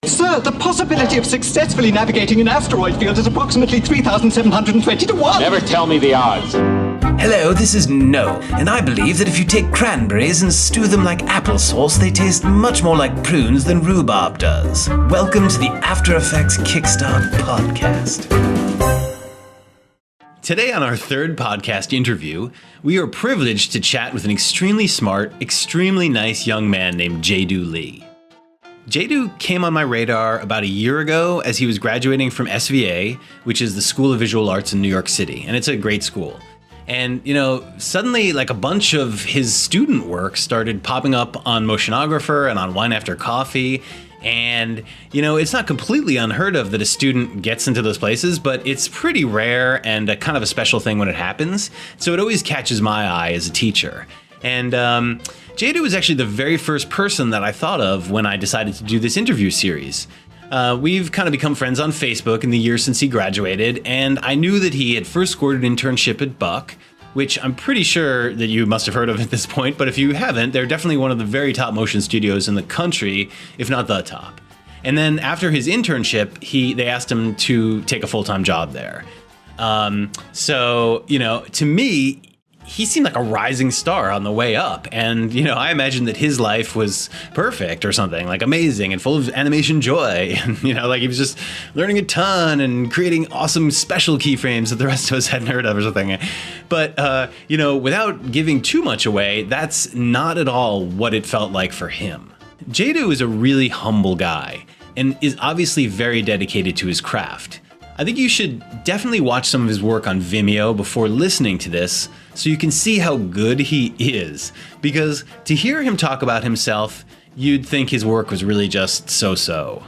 Sir, the possibility of successfully navigating an asteroid field is approximately 3,720 to 1. Never tell me the odds. Hello, this is No, and I believe that if you take cranberries and stew them like applesauce, they taste much more like prunes than rhubarb does. Welcome to the After Effects Kickstart podcast. Today on our third podcast interview, we are privileged to chat with an extremely smart, extremely nice young man named Jaedoo Lee. Jaedoo came on my radar about a year ago as he was graduating from SVA, which is the School of Visual Arts in New York City, and it's a great school. And, suddenly, a bunch of his student work started popping up on Motionographer and on Wine After Coffee. And, it's not completely unheard of that a student gets into those places, but it's pretty rare and a kind of a special thing when it happens. So it always catches my eye as a teacher. And Jaedoo was actually the very first person that I thought of when I decided to do this interview series. We've kind of become friends on Facebook in the years since he graduated, and I knew that he had first scored an internship at Buck, which I'm pretty sure that you must have heard of at this point, but if you haven't, they're definitely one of the very top motion studios in the country, if not the top. And then after his internship, they asked him to take a full-time job there. To me, he seemed like a rising star on the way up. And, I imagined that his life was perfect or something, like amazing and full of animation joy. And, he was just learning a ton and creating awesome special keyframes that the rest of us hadn't heard of or something. But, without giving too much away, that's not at all what it felt like for him. Jaedoo is a really humble guy and is obviously very dedicated to his craft. I think you should definitely watch some of his work on Vimeo before listening to this so you can see how good he is. Because to hear him talk about himself, you'd think his work was really just so-so.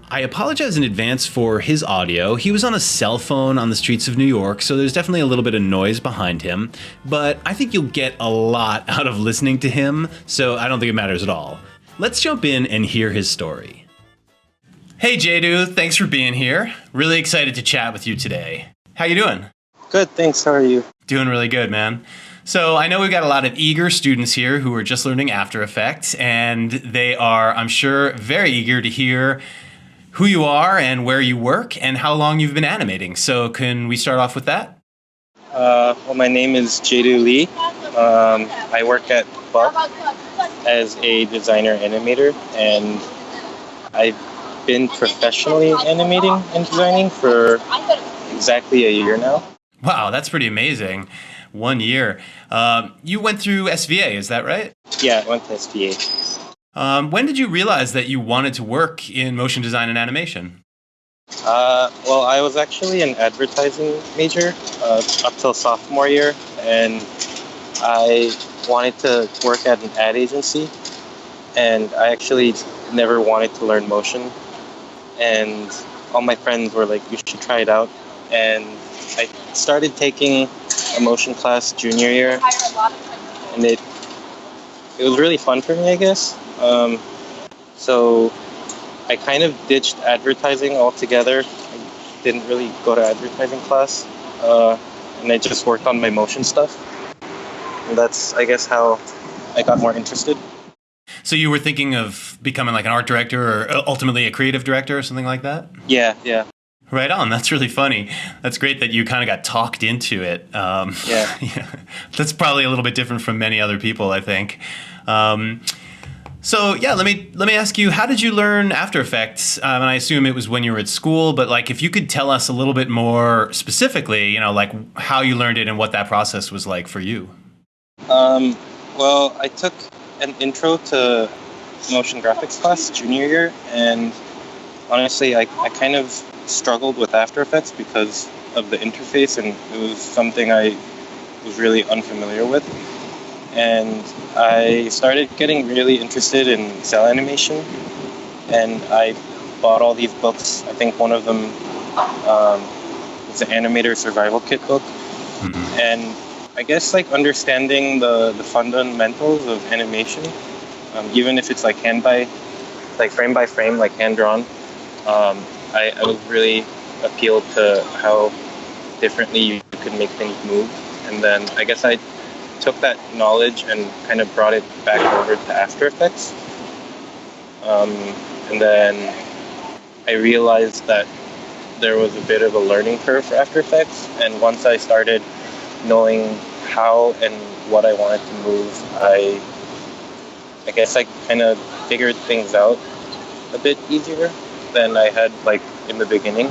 I apologize in advance for his audio. He was on a cell phone on the streets of New York, so there's definitely a little bit of noise behind him. But I think you'll get a lot out of listening to him, so I don't think it matters at all. Let's jump in and hear his story. Hey Jaedoo, thanks for being here. Really excited to chat with you today. How you doing? Good, thanks. How are you? Doing really good, man. So I know we've got a lot of eager students here who are just learning After Effects, and they are, I'm sure, very eager to hear who you are and where you work and how long you've been animating. So can we start off with that? My name is Jaedoo Lee. I work at Buck as a designer animator, and I've been professionally animating and designing for exactly a year now. Wow, that's pretty amazing. 1 year. You went through SVA, is that right? Yeah, I went to SVA. When did you realize that you wanted to work in motion design and animation? I was actually an advertising major up till sophomore year, and I wanted to work at an ad agency, and I actually never wanted to learn motion. And all my friends were like, you should try it out. And I started taking a motion class junior year, and it was really fun for me, I guess. So I kind of ditched advertising altogether. I didn't really go to advertising class, and I just worked on my motion stuff. And that's, I guess, how I got more interested. So you were thinking of becoming like an art director or ultimately a creative director or something like that? Yeah. Right on. That's really funny. That's great that you kind of got talked into it. Yeah. That's probably a little bit different from many other people, I think. Let me ask you, how did you learn After Effects? And I assume it was when you were at school, but if you could tell us a little bit more specifically, how you learned it and what that process was like for you. I took an intro to motion graphics class junior year, and honestly, I kind of struggled with After Effects because of the interface, and it was something I was really unfamiliar with. And I started getting really interested in cell animation, and I bought all these books. I think one of them was the Animator Survival Kit book. Mm-hmm. And I guess understanding the fundamentals of animation, even if it's frame by frame, hand drawn, I was really appealed to how differently you could make things move. And then I guess I took that knowledge and kind of brought it back over to After Effects. And then I realized that there was a bit of a learning curve for After Effects, and once I started knowing how and what I wanted to move, I guess I kind of figured things out a bit easier than I had like in the beginning.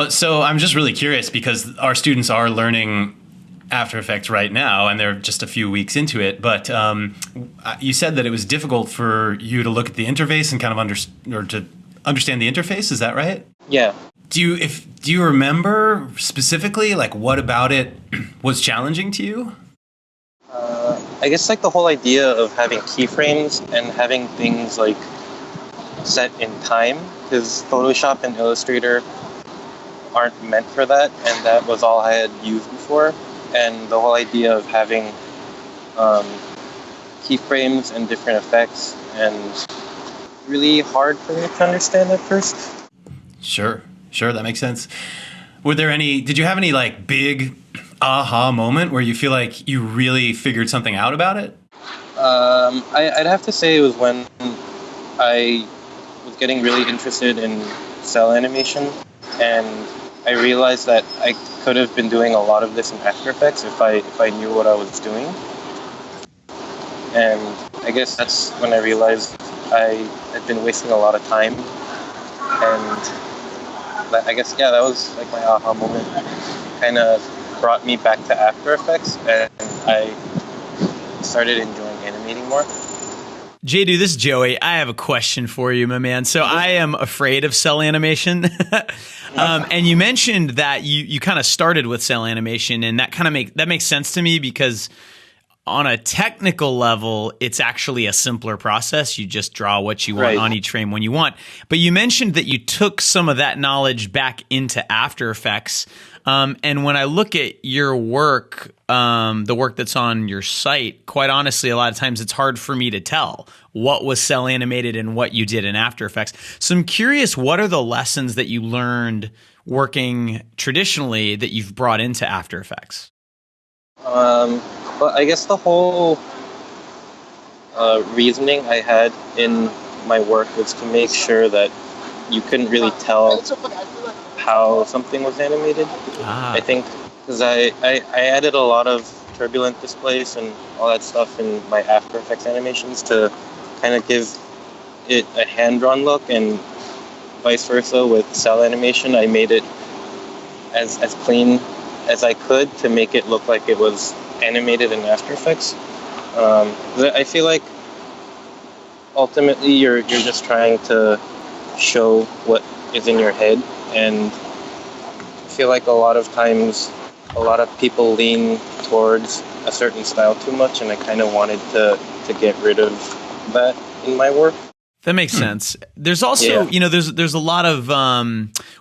So I'm just really curious because our students are learning After Effects right now, and they're just a few weeks into it. But you said that it was difficult for you to look at the interface and kind of to understand the interface. Is that right? Yeah. Do you remember specifically like what about it was challenging to you? I guess like the whole idea of having keyframes and having things like set in time, because Photoshop and Illustrator aren't meant for that, and that was all I had used before. And the whole idea of having keyframes and different effects, and really hard for me to understand at first. Sure, that makes sense. Did you have any like big aha moment where you feel like you really figured something out about it? I'd have to say it was when I was getting really interested in cell animation, and I realized that I could have been doing a lot of this in After Effects if I knew what I was doing. And I guess that's when I realized I had been wasting a lot of time, and I guess, yeah, that was like my aha moment. Kind of brought me back to After Effects, and I started enjoying animating more. Jaedoo, this is Joey. I have a question for you, my man. So I am afraid of cell animation. And you mentioned that you kind of started with cell animation, and that makes sense to me because on a technical level, it's actually a simpler process. You just draw what you want on each frame when you want. But you mentioned that you took some of that knowledge back into After Effects. And when I look at your work, the work that's on your site, quite honestly, a lot of times it's hard for me to tell what was cell animated and what you did in After Effects. So I'm curious, what are the lessons that you learned working traditionally that you've brought into After Effects? Well, I guess the whole reasoning I had in my work was to make sure that you couldn't really tell how something was animated. I think because I added a lot of turbulent displays and all that stuff in my After Effects animations to kind of give it a hand-drawn look, and vice versa with cell animation. I made it as clean as I could to make it look like it was animated in After Effects. I feel like ultimately you're just trying to show what is in your head, and I feel like a lot of times a lot of people lean towards a certain style too much, and I kind of wanted to get rid of that in my work. That makes sense. There's also, there's a lot of,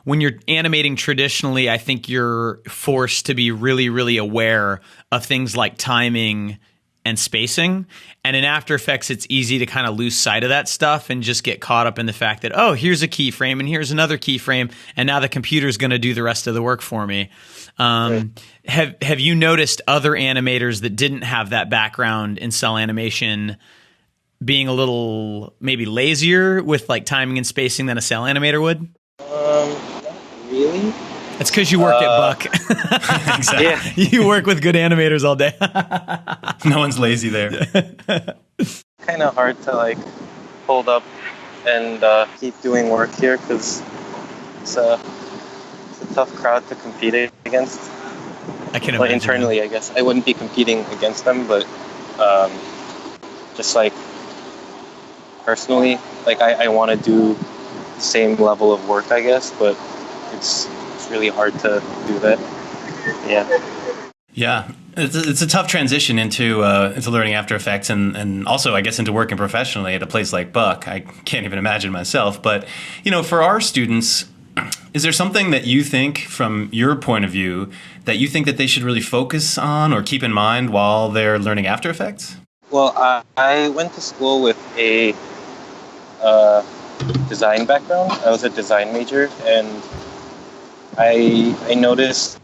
when you're animating traditionally, I think you're forced to be really, really aware of things like timing and spacing. And in After Effects, it's easy to kind of lose sight of that stuff and just get caught up in the fact that, oh, here's a keyframe and here's another keyframe, and now the computer's going to do the rest of the work for me. Have you noticed other animators that didn't have that background in cell animation being a little maybe lazier with like timing and spacing than a cell animator would? Not really. It's because you work at Buck. Exactly. Yeah. You work with good animators all day. No one's lazy there. Kind of hard to like hold up and keep doing work here because it's a tough crowd to compete against. I can Well, imagine. internally, I guess I wouldn't be competing against them, but just like personally, like I want to do the same level of work, I guess, but it's really hard to do that. Yeah, it's a tough transition into learning After Effects and also, I guess, into working professionally at a place like Buck. I can't even imagine myself. But, for our students, is there something that you think, from your point of view, that you think that they should really focus on or keep in mind while they're learning After Effects? Well, I went to school with a design background. I was a design major, and I noticed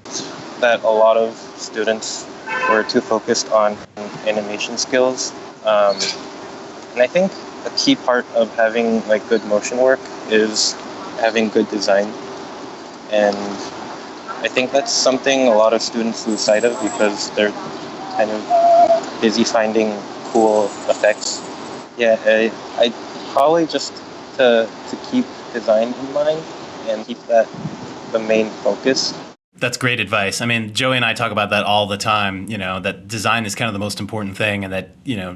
that a lot of students were too focused on animation skills. And I think a key part of having like good motion work is having good design, and I think that's something a lot of students lose sight of because they're kind of busy finding cool effects. Yeah, I probably just to keep design in mind and keep that the main focus. That's great advice. I mean, Joey and I talk about that all the time, you know, that design is kind of the most important thing, and that, you know,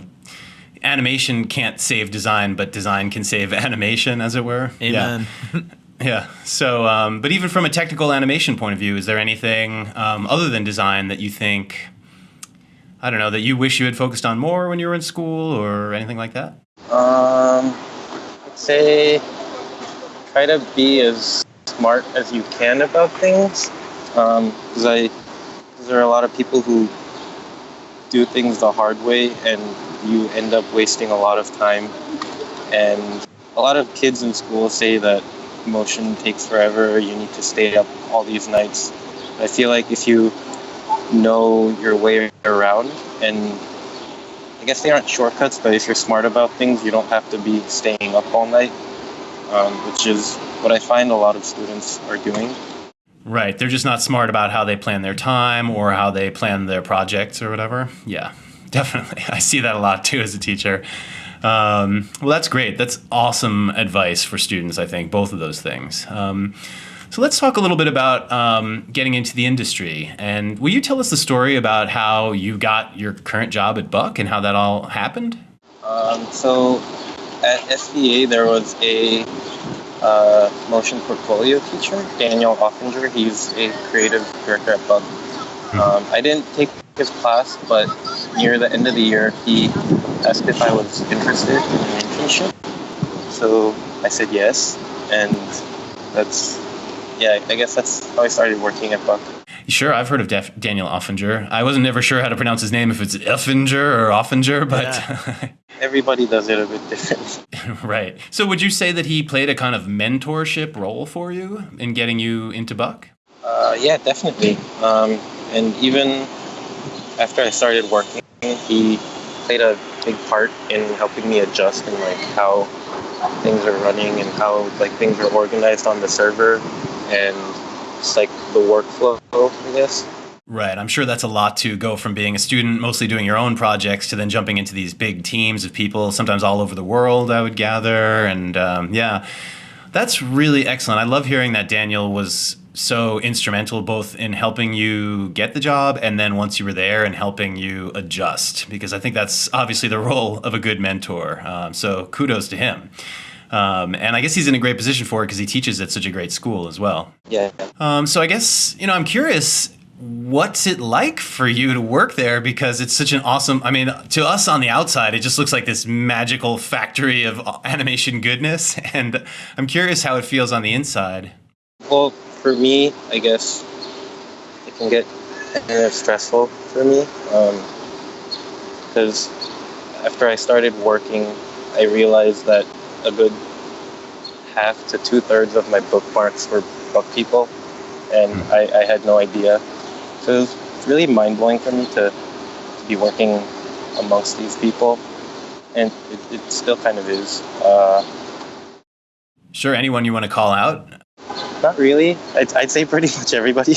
animation can't save design, but design can save animation, as it were. Amen. Yeah. Yeah. So, but even from a technical animation point of view, is there anything other than design that you think, I don't know, that you wish you had focused on more when you were in school or anything like that? I'd say try to be as smart as you can about things, because there are a lot of people who do things the hard way, and you end up wasting a lot of time. And a lot of kids in school say that motion takes forever, you need to stay up all these nights. I feel like if you know your way around, and I guess they aren't shortcuts, but if you're smart about things, you don't have to be staying up all night, which is what I find a lot of students are doing. Right. They're just not smart about how they plan their time or how they plan their projects or whatever. Yeah, definitely. I see that a lot too as a teacher. Well, that's great. That's awesome advice for students, I think, both of those things. So let's talk a little bit about getting into the industry. And will you tell us the story about how you got your current job at Buck and how that all happened? So at SVA, there was a motion portfolio teacher, Daniel Offinger. He's a creative director at Buck. I didn't take his class, but near the end of the year, he asked if I was interested in an internship. So I said yes, and I guess that's how I started working at Buck. Sure, I've heard of Daniel Offinger. I wasn't never sure how to pronounce his name, if it's Offinger or Offinger, but... Yeah. Everybody does it a bit different. Right. So would you say that he played a kind of mentorship role for you in getting you into Buck? Yeah, definitely. And even after I started working, he played a big part in helping me adjust in like how things are running and how like things are organized on the server and just like the workflow, I guess. Right. I'm sure that's a lot to go from being a student, mostly doing your own projects, to then jumping into these big teams of people, sometimes all over the world, I would gather. And yeah, that's really excellent. I love hearing that Daniel was so instrumental both in helping you get the job and then once you were there and helping you adjust, because I think that's obviously the role of a good mentor. So kudos to him. And I guess he's in a great position for it because he teaches at such a great school as well. Yeah. So I guess, I'm curious, what's it like for you to work there? Because it's such an awesome, to us on the outside, it just looks like this magical factory of animation goodness. And I'm curious how it feels on the inside. Well, for me, I guess it can get kind of stressful for me. Because after I started working, I realized that a good half to 2/3 of my bookmarks were Buck people, and I had no idea. So it was really mind-blowing for me to be working amongst these people, and it still kind of is. Sure, anyone you want to call out? Not really. I'd say pretty much everybody.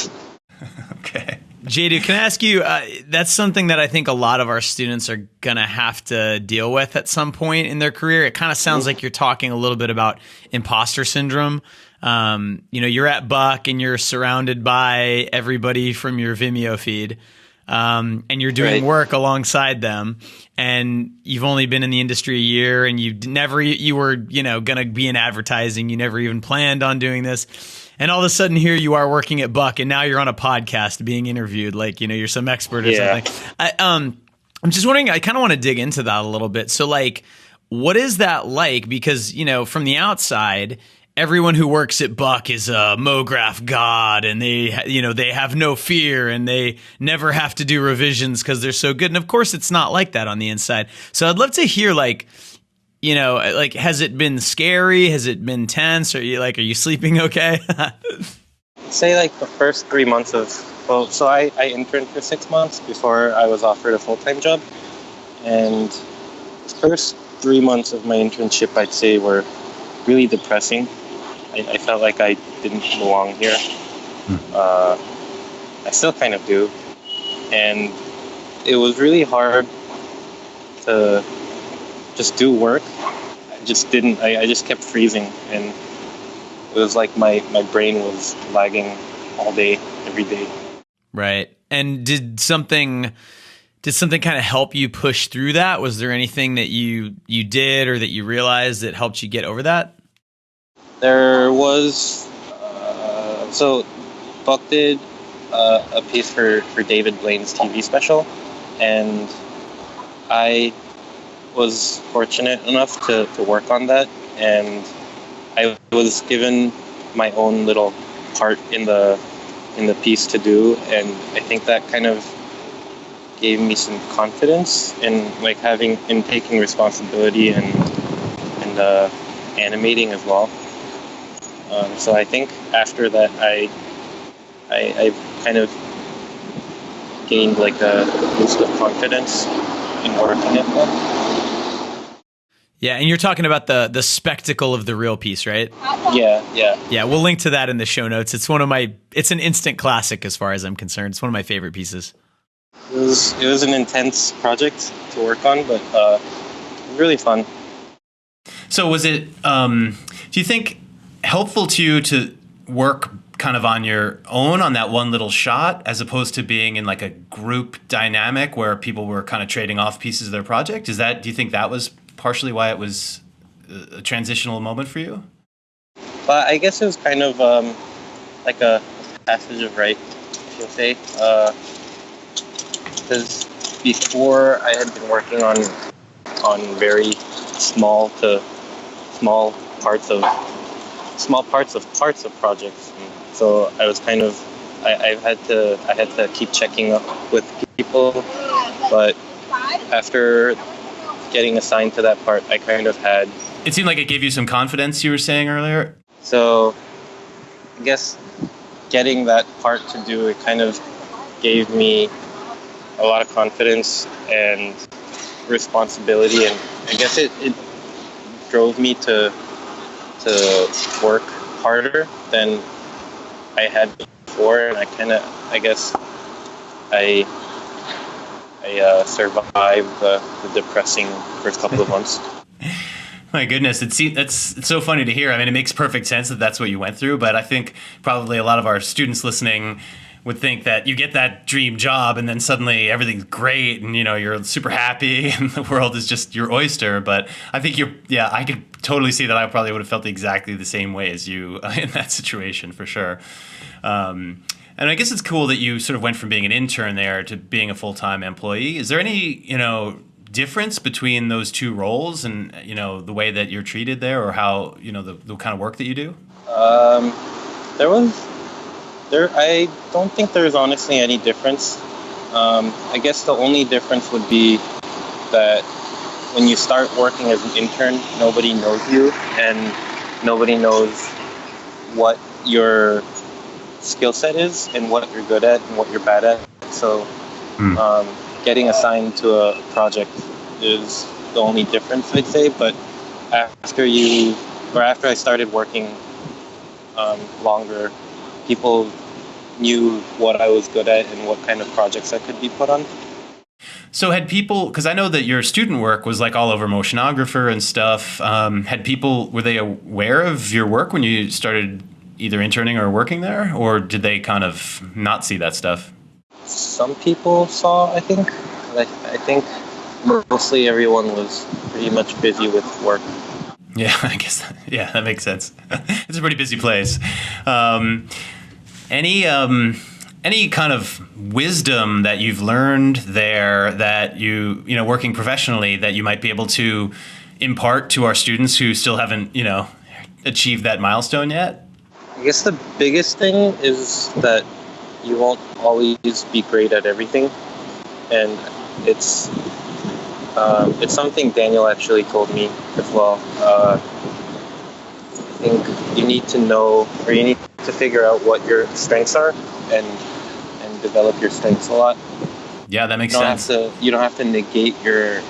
Okay. Jaedoo, can I ask you, that's something that I think a lot of our students are going to have to deal with at some point in their career. It kind of sounds like you're talking a little bit about imposter syndrome. You're at Buck and you're surrounded by everybody from your Vimeo feed, and you're doing work alongside them, and you've only been in the industry a year, and you were, going to be in advertising. You never even planned on doing this. And all of a sudden here you are working at Buck, and now you're on a podcast being interviewed like, you're some expert or something. I'm just wondering, I kind of want to dig into that a little bit. So like, what is that like? Because, from the outside, everyone who works at Buck is a MoGraph god, and they have no fear, and they never have to do revisions because they're so good. And of course it's not like that on the inside. So I'd love to hear has it been scary? Has it been tense? Are you sleeping okay? Say like the first 3 months so I interned for 6 months before I was offered a full-time job. And the first 3 months of my internship, I'd say, were really depressing. I felt like I didn't belong here. I still kind of do. And it was really hard to just do work. I just kept freezing, and it was like my brain was lagging all day, every day. Right. And did something kind of help you push through that? Was there anything that you did or that you realized that helped you get over that? There was, so Buck did a piece for David Blaine's TV special, and I was fortunate enough to work on that, and I was given my own little part in the piece to do, and I think that kind of gave me some confidence in taking responsibility and animating as well. So I think after that I kind of gained like a boost of confidence in working at that. Yeah, and you're talking about the spectacle of the real piece, right? Yeah. Yeah, we'll link to that in the show notes. It's an instant classic as far as I'm concerned. It's one of my favorite pieces. It was an intense project to work on, but really fun. So was it, do you think, helpful to you to work kind of on your own on that one little shot as opposed to being in like a group dynamic where people were kind of trading off pieces of their project? Do you think that was partially why it was a transitional moment for you? But I guess it was kind of like a passage of right, if you'll say. Because before I had been working on very small parts of projects, and so I was kind of I had to keep checking up with people, but after getting assigned to that part, I kind of had. It seemed like it gave you some confidence, you were saying earlier. So I guess getting that part to do it kind of gave me a lot of confidence and responsibility, and I guess it drove me to work harder than I had before, and I survived the depressing first couple of months. My goodness, it's so funny to hear. I mean, it makes perfect sense that that's what you went through, but I think probably a lot of our students listening would think that you get that dream job and then suddenly everything's great and you're super happy and the world is just your oyster. But I think I could totally see that I probably would have felt exactly the same way as you in that situation for sure. And I guess it's cool that you sort of went from being an intern there to being a full-time employee. Is there any, difference between those two roles and, the way that you're treated there or how, the kind of work that you do? I don't think there's honestly any difference. I guess the only difference would be that when you start working as an intern, nobody knows you and nobody knows what your skill set is and what you're good at and what you're bad at. So getting assigned to a project is the only difference, I'd say. But after I started working longer, people knew what I was good at and what kind of projects I could be put on. So had people, because I know that your student work was like all over Motionographer and stuff, were they aware of your work when you started either interning or working there, or did they kind of not see that stuff? Some people saw, I think. I think mostly everyone was pretty much busy with work. Yeah, I guess. That makes sense. It's a pretty busy place. Any kind of wisdom that you've learned there that you working professionally that you might be able to impart to our students who still haven't, achieved that milestone yet? I guess the biggest thing is that you won't always be great at everything. And it's something Daniel actually told me as well. I think you need to know, or you need to figure out what your strengths are and develop your strengths a lot. Yeah, that makes sense. You don't have to negate your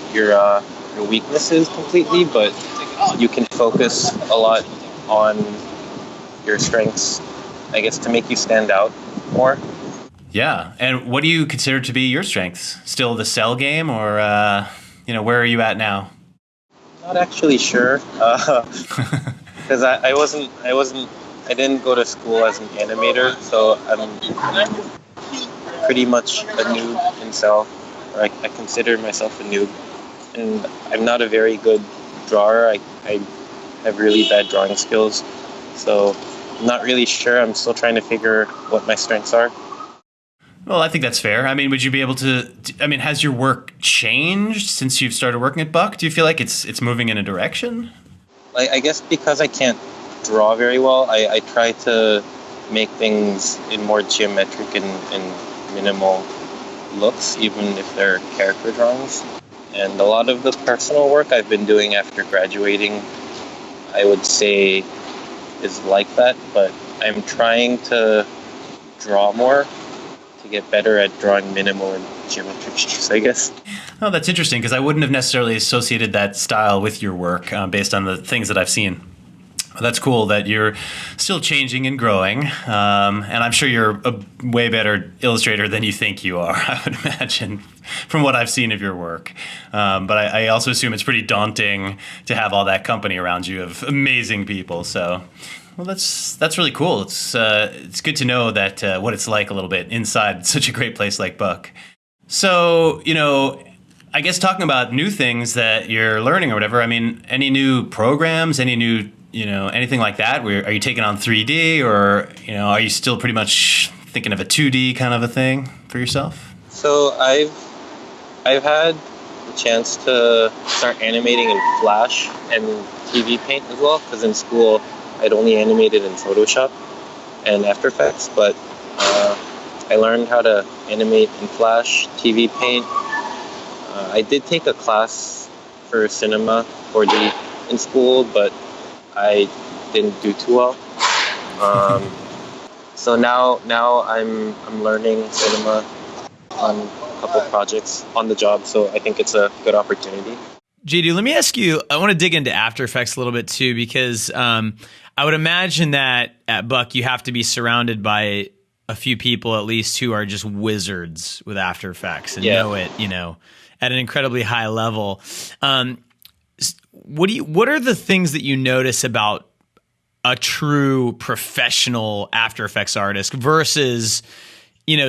your weaknesses completely, but you can focus a lot on your strengths, I guess, to make you stand out more. Yeah. And what do you consider to be your strengths? Still the cell game, or where are you at now? Not actually sure, because I didn't go to school as an animator, so I'm pretty much a noob in cell. Or I consider myself a noob, and I'm not a very good drawer. I have really bad drawing skills, so I'm not really sure. I'm still trying to figure what my strengths are. Well, I think that's fair. I mean, would you be able to? I mean, has your work changed since you've started working at Buck? Do you feel like it's moving in a direction? I guess because I can't draw very well, I try to make things in more geometric and minimal looks, even if they're character drawings. And a lot of the personal work I've been doing after graduating, I would say, is like that. But I'm trying to draw more to get better at drawing minimal and geometric shapes, I guess. Oh, that's interesting, because I wouldn't have necessarily associated that style with your work based on the things that I've seen. That's cool that you're still changing and growing, and I'm sure you're a way better illustrator than you think you are, I would imagine, from what I've seen of your work. But I also assume it's pretty daunting to have all that company around you of amazing people. So, well, that's really cool. It's good to know that what it's like a little bit inside such a great place like Buck. So, I guess talking about new things that you're learning or whatever, I mean, any new programs, any new, anything like that? Are you taking on 3D, or, are you still pretty much thinking of a 2D kind of a thing for yourself? So I've had the chance to start animating in Flash and TV Paint as well, because in school I'd only animated in Photoshop and After Effects, but I learned how to animate in Flash, TV Paint. I did take a class for cinema 4D in school, but I didn't do too well. So now I'm learning cinema on a couple projects on the job, so I think it's a good opportunity. Jaedoo, let me ask you, I want to dig into After Effects a little bit too, because I would imagine that at Buck you have to be surrounded by a few people at least who are just wizards with After Effects and know it, at an incredibly high level. What are the things that you notice about a true professional After Effects artist versus,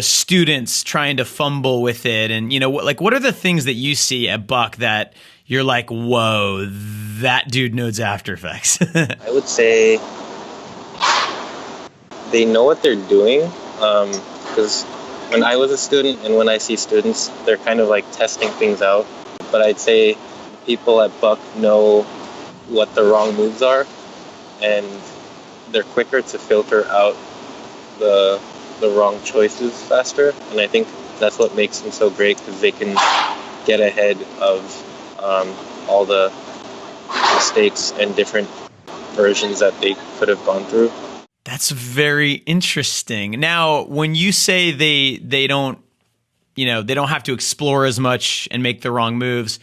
students trying to fumble with it? And, what are the things that you see at Buck that you're like, whoa, that dude knows After Effects? I would say they know what they're doing, because when I was a student and when I see students, they're kind of like testing things out. But I'd say people at Buck know what the wrong moves are, and they're quicker to filter out the wrong choices faster. And I think that's what makes them so great, because they can get ahead of all the mistakes and different versions that they could have gone through. That's very interesting. Now, when you say they don't, they don't have to explore as much and make the wrong moves,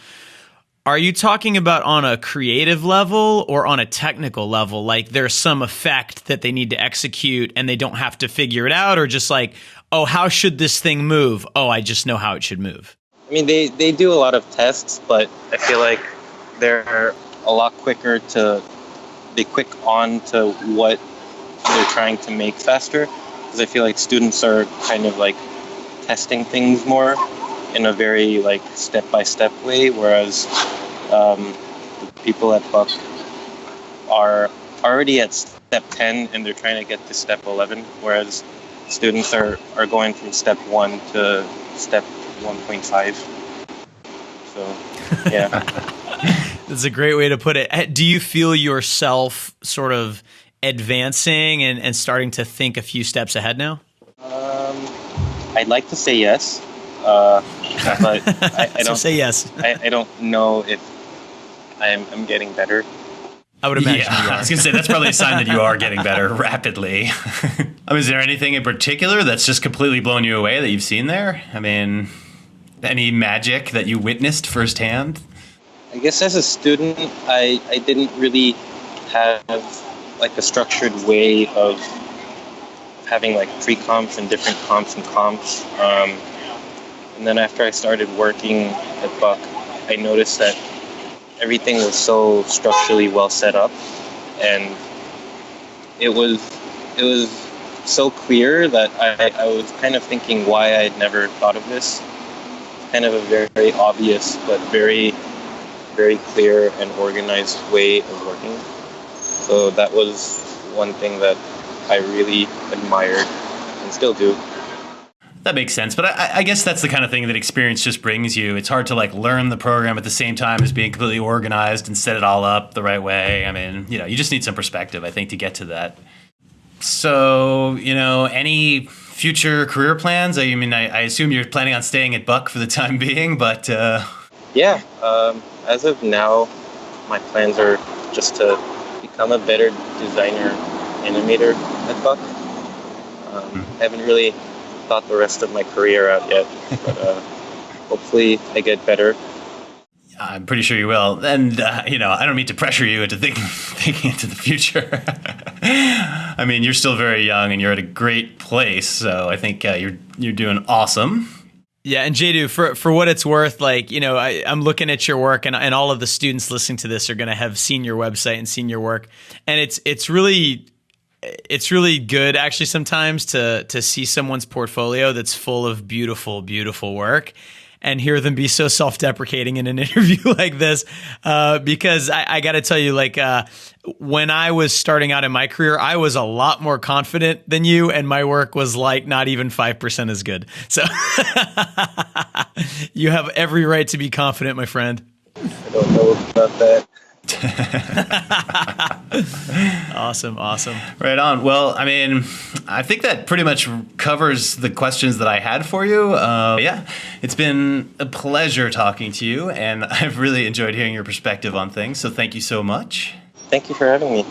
are you talking about on a creative level or on a technical level? Like there's some effect that they need to execute and they don't have to figure it out, or just like, oh, how should this thing move? Oh, I just know how it should move. I mean, they do a lot of tests, but I feel like they're a lot quicker they quick on to what they're trying to make faster, because I feel like students are kind of like testing things more in a very like step-by-step way, whereas the people at Buck are already at step 10 and they're trying to get to step 11, whereas students are going from step 1 to step 1.5. So yeah. That's a great way to put it. Do you feel yourself sort of advancing and starting to think a few steps ahead now? I'd like to say yes, but I don't so say yes. I don't know if I'm getting better. I would imagine you are. I was going to say, that's probably a sign that you are getting better rapidly. I mean, is there anything in particular that's just completely blown you away that you've seen there? I mean, any magic that you witnessed firsthand? I guess as a student, I didn't really have like a structured way of having like pre-comps and different comps and comps. And then after I started working at Buck, I noticed that everything was so structurally well set up, and it was so clear that I was kind of thinking why I'd never thought of this. Kind of a very, very obvious but very, very clear and organized way of working. So that was one thing that I really admired and still do. That makes sense, but I guess that's the kind of thing that experience just brings you. It's hard to like learn the program at the same time as being completely organized and set it all up the right way. I mean, you just need some perspective, I think, to get to that. So, any future career plans? I mean, I assume you're planning on staying at Buck for the time being, but... Yeah, as of now, my plans are just to become a better designer animator at Buck. I haven't really thought the rest of my career out yet, but hopefully I get better. I'm pretty sure you will. And, I don't mean to pressure you into thinking into the future. I mean, you're still very young and you're at a great place, so I think you're doing awesome. Yeah, and Jaedoo, for what it's worth, like, I'm looking at your work, and all of the students listening to this are going to have seen your website and seen your work, and it's really good actually sometimes to see someone's portfolio that's full of beautiful, beautiful work and hear them be so self-deprecating in an interview like this. Because I got to tell you, like, when I was starting out in my career, I was a lot more confident than you, and my work was like not even 5% as good. So you have every right to be confident, my friend. I don't know about that. Awesome. Right on. Well, I mean, I think that pretty much covers the questions that I had for you. Yeah, it's been a pleasure talking to you, and I've really enjoyed hearing your perspective on things, so thank you so much. Thank you for having me.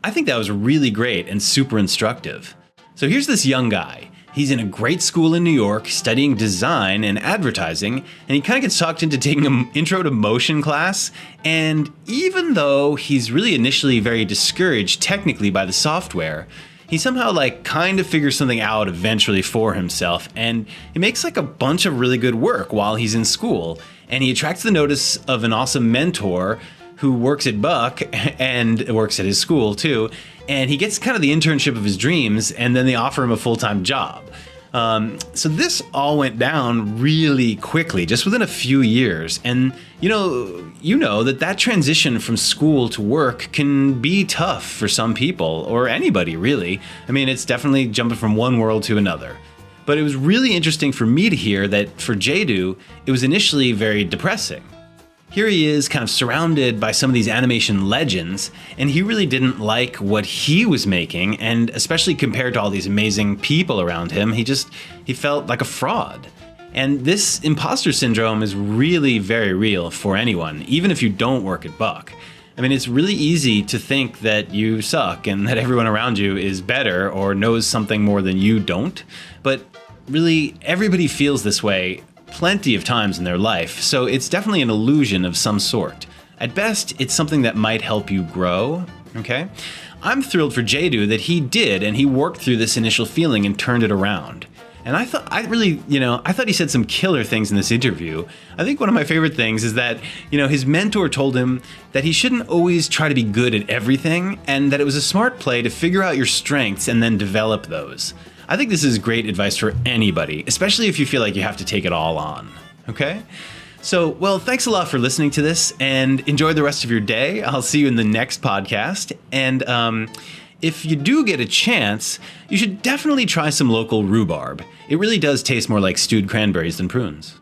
I think that was really great and super instructive. So here's this young guy. He's in a great school in New York studying design and advertising, and he kind of gets talked into taking an intro to motion class. And even though he's really initially very discouraged technically by the software, he somehow kind of figures something out eventually for himself, and he makes a bunch of really good work while he's in school. And he attracts the notice of an awesome mentor who works at Buck and works at his school too. And he gets kind of the internship of his dreams, and then they offer him a full-time job. So this all went down really quickly, just within a few years. And you know that transition from school to work can be tough for some people, or anybody really. I mean, it's definitely jumping from one world to another. But it was really interesting for me to hear that for Jaedoo, it was initially very depressing. Here he is kind of surrounded by some of these animation legends, and he really didn't like what he was making, and especially compared to all these amazing people around him, he felt like a fraud. And this imposter syndrome is really very real for anyone, even if you don't work at Buck. I mean, it's really easy to think that you suck and that everyone around you is better or knows something more than you don't, but really everybody feels this way plenty of times in their life, so it's definitely an illusion of some sort. At best, it's something that might help you grow, okay? I'm thrilled for Jaedoo that he did, and he worked through this initial feeling and turned it around. And I thought he said some killer things in this interview. I think one of my favorite things is that, his mentor told him that he shouldn't always try to be good at everything, and that it was a smart play to figure out your strengths and then develop those. I think this is great advice for anybody, especially if you feel like you have to take it all on, okay? So, well, thanks a lot for listening to this, and enjoy the rest of your day. I'll see you in the next podcast. And if you do get a chance, you should definitely try some local rhubarb. It really does taste more like stewed cranberries than prunes.